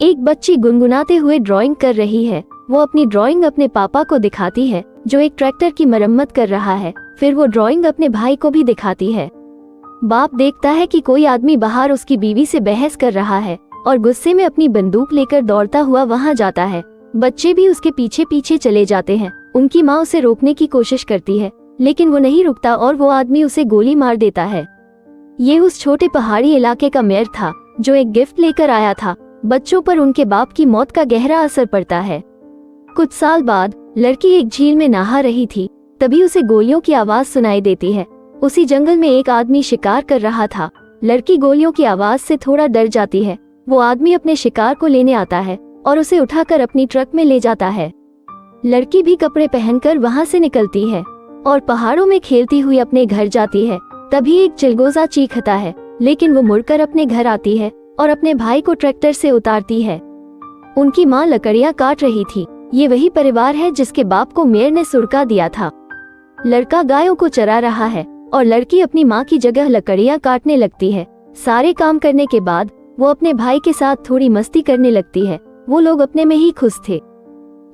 एक बच्ची गुनगुनाते हुए ड्राइंग कर रही है। वो अपनी ड्राइंग अपने पापा को दिखाती है जो एक ट्रैक्टर की मरम्मत कर रहा है। फिर वो ड्राइंग अपने भाई को भी दिखाती है। बाप देखता है कि कोई आदमी बाहर उसकी बीवी से बहस कर रहा है और गुस्से में अपनी बंदूक लेकर दौड़ता हुआ वहां जाता है। बच्चे भी उसके पीछे पीछे चले जाते हैं। उनकी माँ उसे रोकने की कोशिश करती है लेकिन वो नहीं रुकता और वो आदमी उसे गोली मार देता है। ये उस छोटे पहाड़ी इलाके का मेयर था जो एक गिफ्ट लेकर आया था। बच्चों पर उनके बाप की मौत का गहरा असर पड़ता है। कुछ साल बाद लड़की एक झील में नहा रही थी, तभी उसे गोलियों की आवाज सुनाई देती है। उसी जंगल में एक आदमी शिकार कर रहा था। लड़की गोलियों की आवाज से थोड़ा डर जाती है। वो आदमी अपने शिकार को लेने आता है और उसे उठाकर अपनी ट्रक में ले जाता है। लड़की भी कपड़े पहनकर वहां से निकलती है और पहाड़ों में खेलती हुई अपने घर जाती है। तभी एक चिलगोजा चीखता है लेकिन वो मुड़कर अपने घर आती है और अपने भाई को ट्रैक्टर से उतारती है। उनकी माँ लकड़ियाँ काट रही थी। ये वही परिवार है जिसके बाप को मेयर ने सुड़का दिया था। लड़का गायों को चरा रहा है और लड़की अपनी माँ की जगह लकड़ियाँ काटने लगती है। सारे काम करने के बाद वो अपने भाई के साथ थोड़ी मस्ती करने लगती है। वो लोग अपने में ही खुश थे।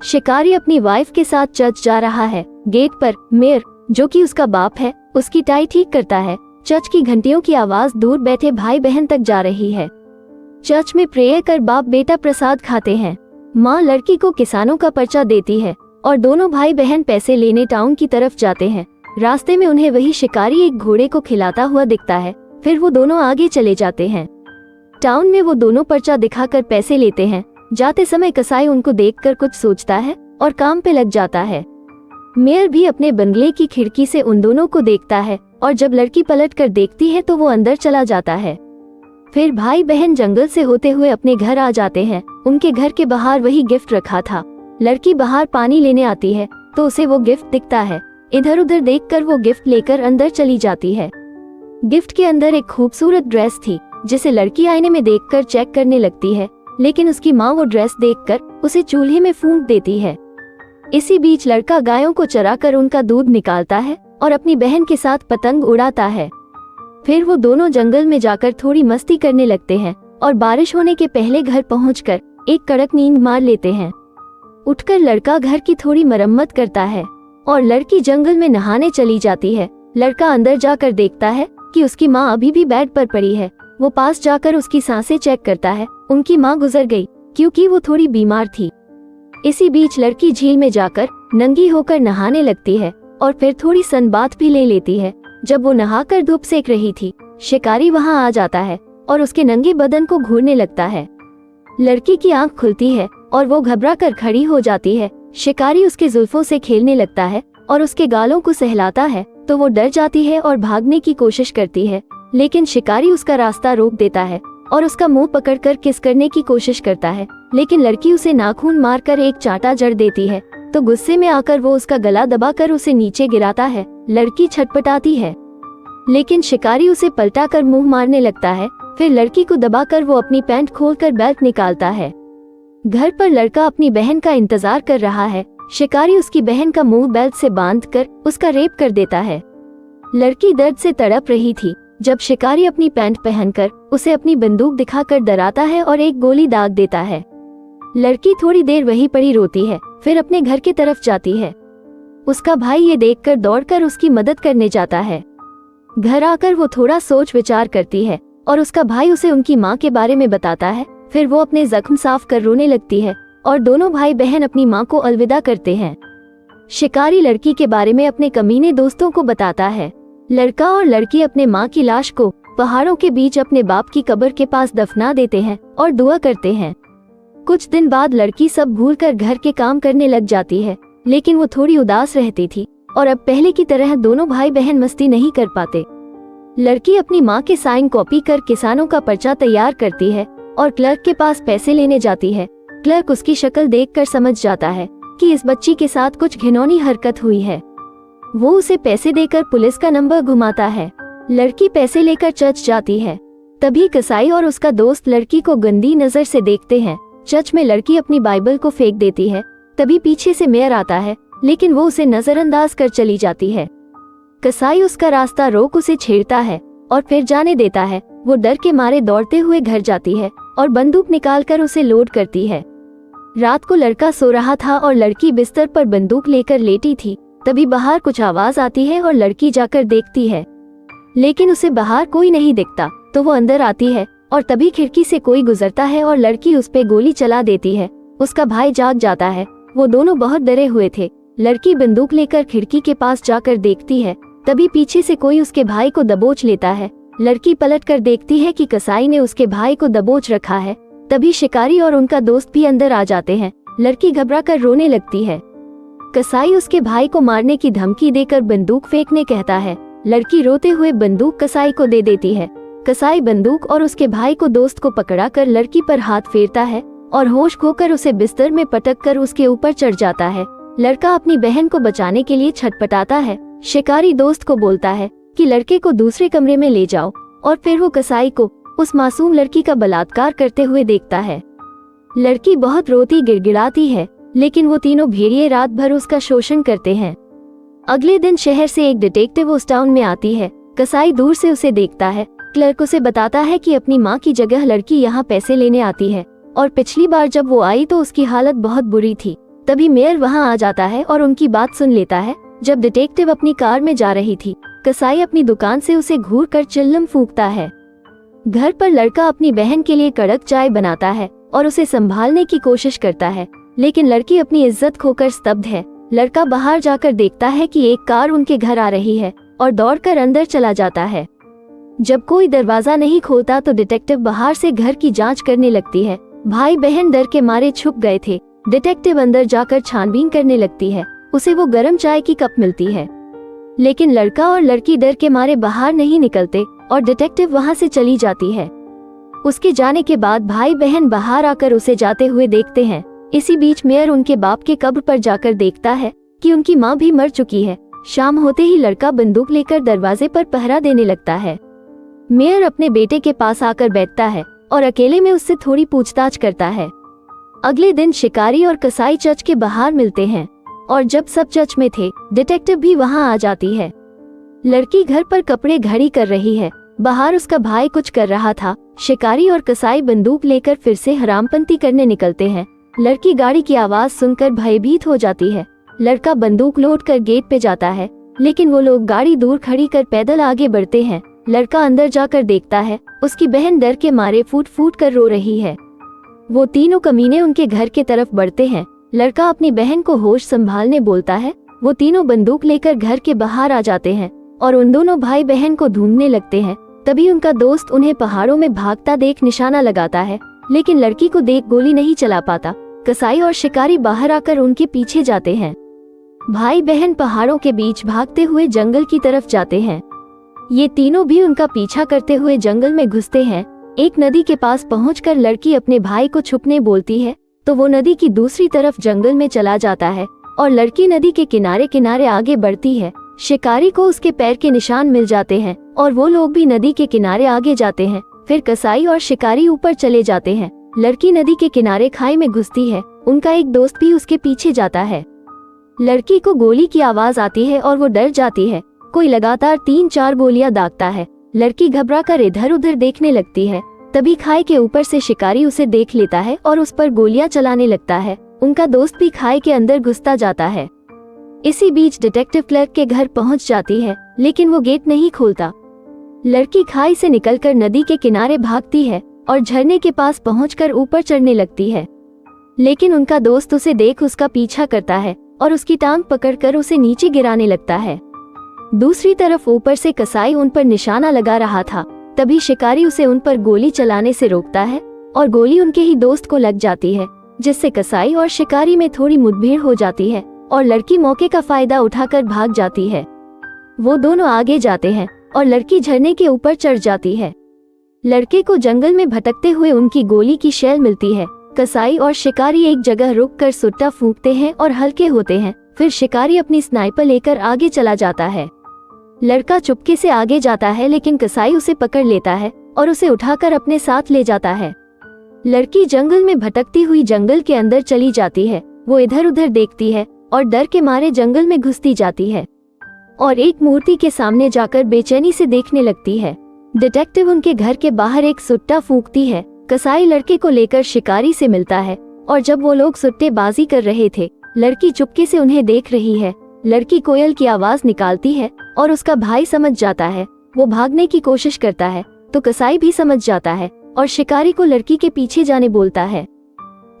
शिकारी अपनी वाइफ के साथ चर्च जा रहा है। गेट पर मेयर, जो कि उसका बाप है, उसकी टाई ठीक करता है। चर्च की घंटियों की आवाज दूर बैठे भाई बहन तक जा रही है। चर्च में प्रेयर कर बाप बेटा प्रसाद खाते हैं। माँ लड़की को किसानों का पर्चा देती है और दोनों भाई बहन पैसे लेने टाउन की तरफ जाते हैं। रास्ते में उन्हें वही शिकारी एक घोड़े को खिलाता हुआ दिखता है। फिर वो दोनों आगे चले जाते हैं। टाउन में वो दोनों पर्चा दिखाकर पैसे लेते हैं। जाते समय कसाई उनको देखकर कुछ सोचता है और काम पे लग जाता है। मेयर भी अपने बंगले की खिड़की से उन दोनों को देखता है और जब लड़की पलट कर देखती है तो वो अंदर चला जाता है। फिर भाई बहन जंगल से होते हुए अपने घर आ जाते हैं। उनके घर के बाहर वही गिफ्ट रखा था। लड़की बाहर पानी लेने आती है तो उसे वो गिफ्ट दिखता है। इधर उधर देखकर वो गिफ्ट लेकर अंदर चली जाती है। गिफ्ट के अंदर एक खूबसूरत ड्रेस थी जिसे लड़की आईने में देखकर चेक करने लगती है, लेकिन उसकी माँ वो ड्रेस देखकर उसे चूल्हे में फूंक देती है। इसी बीच लड़का गायों को चराकर उनका दूध निकालता है और अपनी बहन के साथ पतंग उड़ाता है। फिर वो दोनों जंगल में जाकर थोड़ी मस्ती करने लगते हैं और बारिश होने के पहले घर पहुंचकर एक कड़क नींद मार लेते हैं। उठकर लड़का घर की थोड़ी मरम्मत करता है और लड़की जंगल में नहाने चली जाती है। लड़का अंदर जाकर देखता है कि उसकी माँ अभी भी बेड पर पड़ी है। वो पास जाकर उसकी सांसें चेक करता है। उनकी माँ गुजर गई क्योंकि वो थोड़ी बीमार थी। इसी बीच लड़की झील में जाकर नंगी होकर नहाने लगती है और फिर थोड़ी सनबाथ भी ले लेती है। जब वो नहाकर धूप सेक रही थी, शिकारी वहां आ जाता है और उसके नंगे बदन को घूरने लगता है। लड़की की आंख खुलती है और वो घबरा कर खड़ी हो जाती है। शिकारी उसके जुल्फों से खेलने लगता है और उसके गालों को सहलाता है तो वो डर जाती है और भागने की कोशिश करती है, लेकिन शिकारी उसका रास्ता रोक देता है और उसका मुंह पकड़कर किस करने की कोशिश करता है, लेकिन लड़की उसे नाखून मारकर एक चांटा जड़ देती है तो गुस्से में आकर वो उसका गला दबाकर उसे नीचे गिराता है। लड़की छटपटाती है लेकिन शिकारी उसे पलटाकर मुंह मारने लगता है। फिर लड़की को दबाकर वो अपनी पैंट खोलकर बेल्ट निकालता है। घर पर लड़का अपनी बहन का इंतजार कर रहा है। शिकारी उसकी बहन का मुंह बेल्ट से बांधकर उसका रेप कर देता है। लड़की दर्द से तड़प रही थी जब शिकारी अपनी पैंट पहनकर उसे अपनी बंदूक दिखाकर डराता है और एक गोली दाग देता है। लड़की थोड़ी देर वहीं पड़ी रोती है, फिर अपने घर की तरफ जाती है। उसका भाई ये देखकर दौड़कर उसकी मदद करने जाता है। घर आकर वो थोड़ा सोच विचार करती है और उसका भाई उसे उनकी माँ के बारे में बताता है। फिर वो अपने जख्म साफ कर रोने लगती है और दोनों भाई बहन अपनी माँ को अलविदा करते हैं। शिकारी लड़की के बारे में अपने कमीने दोस्तों को बताता है। लड़का और लड़की अपने माँ की लाश को पहाड़ों के बीच अपने बाप की कब्र के पास दफना देते हैं और दुआ करते हैं। कुछ दिन बाद लड़की सब भूलकर घर के काम करने लग जाती है, लेकिन वो थोड़ी उदास रहती थी और अब पहले की तरह दोनों भाई बहन मस्ती नहीं कर पाते। लड़की अपनी माँ के साइन कॉपी कर किसानों का पर्चा तैयार करती है और क्लर्क के पास पैसे लेने जाती है। क्लर्क उसकी शक्ल देखकर समझ जाता है कि इस बच्ची के साथ कुछ घिनौनी हरकत हुई है। वो उसे पैसे देकर पुलिस का नंबर घुमाता है। लड़की पैसे लेकर चर्च जाती है। तभी कसाई और उसका दोस्त लड़की को गंदी नजर से देखते हैं। चर्च में लड़की अपनी बाइबल को फेंक देती है। तभी पीछे से मेयर आता है, लेकिन वो उसे नजरअंदाज कर चली जाती है। कसाई उसका रास्ता रोक उसे छेड़ता है और फिर जाने देता है। वो डर के मारे दौड़ते हुए घर जाती है और बंदूक निकालकर उसे लोड करती है। रात को लड़का सो रहा था और लड़की बिस्तर पर बंदूक लेकर लेटी थी। तभी बाहर कुछ आवाज आती है और लड़की जाकर देखती है, लेकिन उसे बाहर कोई नहीं दिखता। तो वो अंदर आती है और तभी खिड़की से कोई गुजरता है और लड़की उस पे गोली चला देती है। उसका भाई जाग जाता है। वो दोनों बहुत डरे हुए थे। लड़की बंदूक लेकर खिड़की के पास जाकर देखती है, तभी पीछे से कोई उसके भाई को दबोच लेता है। लड़की पलट कर देखती है कि कसाई ने उसके भाई को दबोच रखा है। तभी शिकारी और उनका दोस्त भी अंदर आ जाते हैं। लड़की घबराकर रोने लगती है। कसाई उसके भाई को मारने की धमकी देकर बंदूक फेंकने कहता है। लड़की रोते हुए बंदूक कसाई को दे देती है। कसाई बंदूक और उसके भाई को दोस्त को पकड़ा कर लड़की पर हाथ फेरता है और होश खोकर उसे बिस्तर में पटक कर उसके ऊपर चढ़ जाता है। लड़का अपनी बहन को बचाने के लिए छटपटाता है। शिकारी दोस्त को बोलता है कि लड़के को दूसरे कमरे में ले जाओ, और फिर वो कसाई को उस मासूम लड़की का बलात्कार करते हुए देखता है। लड़की बहुत रोती गिड़गिड़ाती है, लेकिन वो तीनों भेड़िए रात भर उसका शोषण करते हैं। अगले दिन शहर से एक डिटेक्टिव उस टाउन में आती है। कसाई दूर से उसे देखता है। क्लर्क उसे बताता है कि अपनी माँ की जगह लड़की यहाँ पैसे लेने आती है, और पिछली बार जब वो आई तो उसकी हालत बहुत बुरी थी। तभी मेयर वहाँ आ जाता है और उनकी बात सुन लेता है। जब डिटेक्टिव अपनी कार में जा रही थी, कसाई अपनी दुकान से उसे घूर कर चिल्लम फूंकता है। घर पर लड़का अपनी बहन के लिए कड़क चाय बनाता है और उसे संभालने की कोशिश करता है, लेकिन लड़की अपनी इज्जत खोकर स्तब्ध है। लड़का बाहर जाकर देखता है कि एक कार उनके घर आ रही है और दौड़कर अंदर चला जाता है। जब कोई दरवाजा नहीं खोलता तो डिटेक्टिव बाहर से घर की जांच करने लगती है। भाई बहन डर के मारे छुप गए थे। डिटेक्टिव अंदर जाकर छानबीन करने लगती है। उसे वो गर्म चाय की कप मिलती है, लेकिन लड़का और लड़की डर के मारे बाहर नहीं निकलते और डिटेक्टिव वहां से चली जाती है। उसके जाने के बाद भाई बहन बाहर आकर उसे जाते हुए देखते हैं। इसी बीच मेयर उनके बाप के कब्र पर जाकर देखता है कि उनकी माँ भी मर चुकी है। शाम होते ही लड़का बंदूक लेकर दरवाजे पर पहरा देने लगता है। मेयर अपने बेटे के पास आकर बैठता है और अकेले में उससे थोड़ी पूछताछ करता है। अगले दिन शिकारी और कसाई चर्च के बाहर मिलते हैं, और जब सब चर्च में थे, डिटेक्टिव भी वहां आ जाती है। लड़की घर पर कपड़े घड़ी कर रही है। बाहर उसका भाई कुछ कर रहा था। शिकारी और कसाई बंदूक लेकर फिर से हरामपंती करने निकलते हैं। लड़की गाड़ी की आवाज सुनकर भयभीत हो जाती है। लड़का बंदूक लोड कर गेट पे जाता है, लेकिन वो लोग गाड़ी दूर खड़ी कर पैदल आगे बढ़ते हैं। लड़का अंदर जाकर देखता है, उसकी बहन डर के मारे फूट फूट कर रो रही है। वो तीनों कमीने उनके घर के तरफ बढ़ते हैं। लड़का अपनी बहन को होश संभालने बोलता है। वो तीनों बंदूक लेकर घर के बाहर आ जाते हैं और उन दोनों भाई बहन को ढूंढने लगते हैं। तभी उनका दोस्त उन्हें पहाड़ों में भागता देख निशाना लगाता है, लेकिन लड़की को देख गोली नहीं चला पाता। कसाई और शिकारी बाहर आकर उनके पीछे जाते हैं। भाई बहन पहाड़ों के बीच भागते हुए जंगल की तरफ जाते हैं। ये तीनों भी उनका पीछा करते हुए जंगल में घुसते हैं। एक नदी के पास पहुंचकर लड़की अपने भाई को छुपने बोलती है, तो वो नदी की दूसरी तरफ जंगल में चला जाता है और लड़की नदी के किनारे किनारे आगे बढ़ती है। शिकारी को उसके पैर के निशान मिल जाते हैं और वो लोग भी नदी के किनारे आगे जाते हैं। फिर कसाई और शिकारी ऊपर चले जाते हैं। लड़की नदी के किनारे खाई में घुसती है। उनका एक दोस्त भी उसके पीछे जाता है। लड़की को गोली की आवाज आती है और वो डर जाती है। कोई लगातार 3-4 गोलियां दागता है। लड़की घबराकर इधर उधर देखने लगती है। तभी खाई के ऊपर से शिकारी उसे देख लेता है और उस पर गोलियां चलाने लगता है। उनका दोस्त भी खाई के अंदर घुसता जाता है। इसी बीच डिटेक्टिव क्लर्क के घर पहुंच जाती है, लेकिन वो गेट नहीं खोलता। लड़की खाई से निकलकर नदी के किनारे भागती है और झरने के पास पहुंचकर ऊपर चढ़ने लगती है, लेकिन उनका दोस्त उसे देख उसका पीछा करता है और उसकी टांग पकड़कर उसे नीचे गिराने लगता है। दूसरी तरफ ऊपर से कसाई उन पर निशाना लगा रहा था। तभी शिकारी उसे उन पर गोली चलाने से रोकता है और गोली उनके ही दोस्त को लग जाती है, जिससे कसाई और शिकारी में थोड़ी मुठभेड़ हो जाती है और लड़की मौके का फायदा उठाकर भाग जाती है। वो दोनों आगे जाते हैं और लड़की झरने के ऊपर चढ़ जाती है। लड़के को जंगल में भटकते हुए उनकी गोली की शैल मिलती है। कसाई और शिकारी एक जगह रुककर सुट्टा फूंकते हैं और हल्के होते हैं। फिर शिकारी अपनी स्नाइपर लेकर आगे चला जाता है। लड़का चुपके से आगे जाता है, लेकिन कसाई उसे पकड़ लेता है और उसे उठाकर अपने साथ ले जाता है। लड़की जंगल में भटकती हुई जंगल के अंदर चली जाती है। वो इधर उधर देखती है और डर के मारे जंगल में घुसती जाती है और एक मूर्ति के सामने जाकर बेचैनी से देखने लगती है। डिटेक्टिव उनके घर के बाहर एक सुट्टा फूंकती है कसाई लड़के को लेकर शिकारी से मिलता है और जब वो लोग सट्टेबाजी कर रहे थे, लड़की चुपके से उन्हें देख रही है। लड़की कोयल की आवाज निकालती है और उसका भाई समझ जाता है। वो भागने की कोशिश करता है तो कसाई भी समझ जाता है और शिकारी को लड़की के पीछे जाने बोलता है।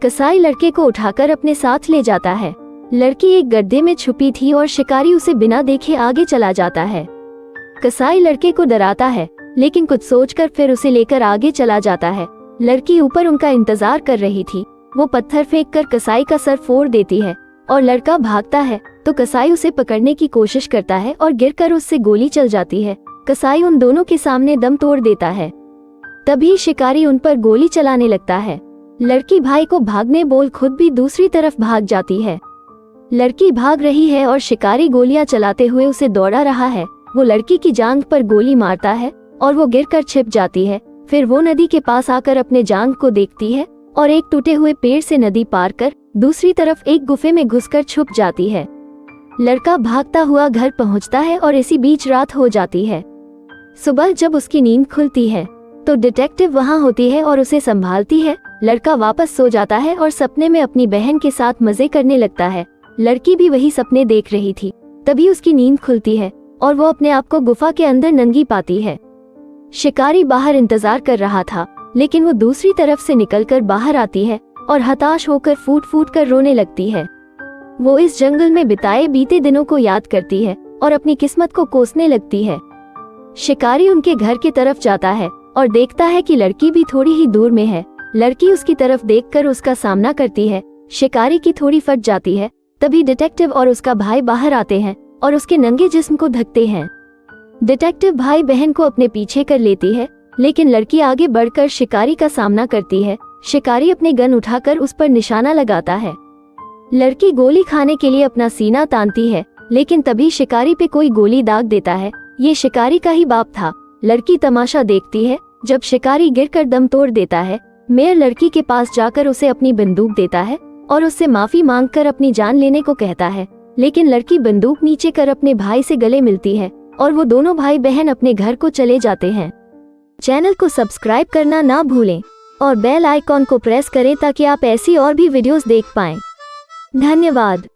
कसाई लड़के को उठाकर अपने साथ ले जाता है। लड़की एक गड्ढे में छुपी थी और शिकारी उसे बिना देखे आगे चला जाता है। कसाई लड़के को डराता है लेकिन कुछ सोचकर फिर उसे लेकर आगे चला जाता है। लड़की ऊपर उनका इंतजार कर रही थी। वो पत्थर फेंककर कसाई का सर फोड़ देती है और लड़का भागता है तो कसाई उसे पकड़ने की कोशिश करता है और गिरकर उससे गोली चल जाती है। कसाई उन दोनों के सामने दम तोड़ देता है। तभी शिकारी उन पर गोली चलाने लगता है। लड़की भाई को भागने बोल खुद भी दूसरी तरफ भाग जाती है। लड़की भाग रही है और शिकारी गोलियां चलाते हुए उसे दौड़ा रहा है। वो लड़की की जांघ पर गोली मारता है और वो गिरकर छिप जाती है। फिर वो नदी के पास आकर अपने जांघ को देखती है और एक टूटे हुए पेड़ से नदी पार कर दूसरी तरफ एक गुफे में घुसकर छुप जाती है। लड़का भागता हुआ घर पहुंचता है और इसी बीच रात हो जाती है। सुबह जब उसकी नींद खुलती है तो डिटेक्टिव वहां होती है और उसे संभालती है। लड़का वापस सो जाता है और सपने में अपनी बहन के साथ मजे करने लगता है। लड़की भी वही सपने देख रही थी। तभी उसकी नींद खुलती है और वो अपने आप को गुफा के अंदर नंगी पाती है। शिकारी बाहर इंतजार कर रहा था लेकिन वो दूसरी तरफ से निकलकर बाहर आती है और हताश होकर फूट फूट कर रोने लगती है। वो इस जंगल में बिताए बीते दिनों को याद करती है और अपनी किस्मत को कोसने लगती है। शिकारी उनके घर की तरफ जाता है और देखता है कि लड़की भी थोड़ी ही दूर में है। लड़की उसकी तरफ देखकर उसका सामना करती है। शिकारी की थोड़ी फट जाती है। तभी डिटेक्टिव और उसका भाई बाहर आते हैं और उसके नंगे जिस्म को ढकते हैं। डिटेक्टिव भाई बहन को अपने पीछे कर लेती है लेकिन लड़की आगे बढ़कर शिकारी का सामना करती है। शिकारी अपने गन उठाकर उस पर निशाना लगाता है। लड़की गोली खाने के लिए अपना सीना तानती है लेकिन तभी शिकारी पे कोई गोली दाग देता है। ये शिकारी का ही बाप था। लड़की तमाशा देखती है जब शिकारी गिरकर दम तोड़ देता है। मेयर लड़की के पास जाकर उसे अपनी बंदूक देता है और उससे माफी मांगकर अपनी जान लेने को कहता है लेकिन लड़की बंदूक नीचे कर अपने भाई से गले मिलती है और वो दोनों भाई बहन अपने घर को चले जाते हैं। चैनल को सब्सक्राइब करना ना भूलें और बेल आइकॉन को प्रेस करें ताकि आप ऐसी और भी वीडियोस देख पाएं। धन्यवाद।